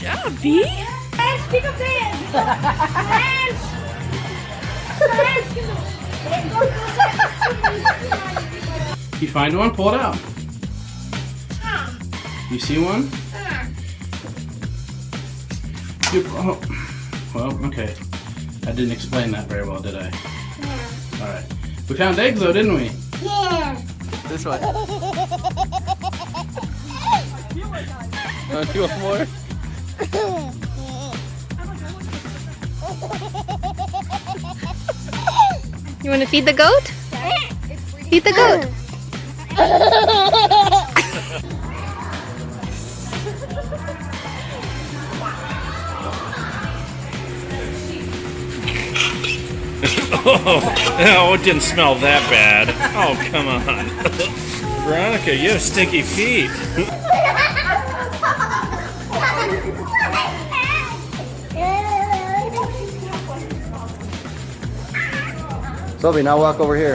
job, B. Hands, pick up hands. You find one, pull it out. You see one? Oh. Well, okay. I didn't explain that very well, did I? Yeah. Alright. We found eggs though, didn't we? Yeah. This one. You want more? You want to feed the goat? Feed the goat. Oh, it didn't smell that bad. Oh, come on. Veronica, you have stinky feet. Sophie, now walk over here.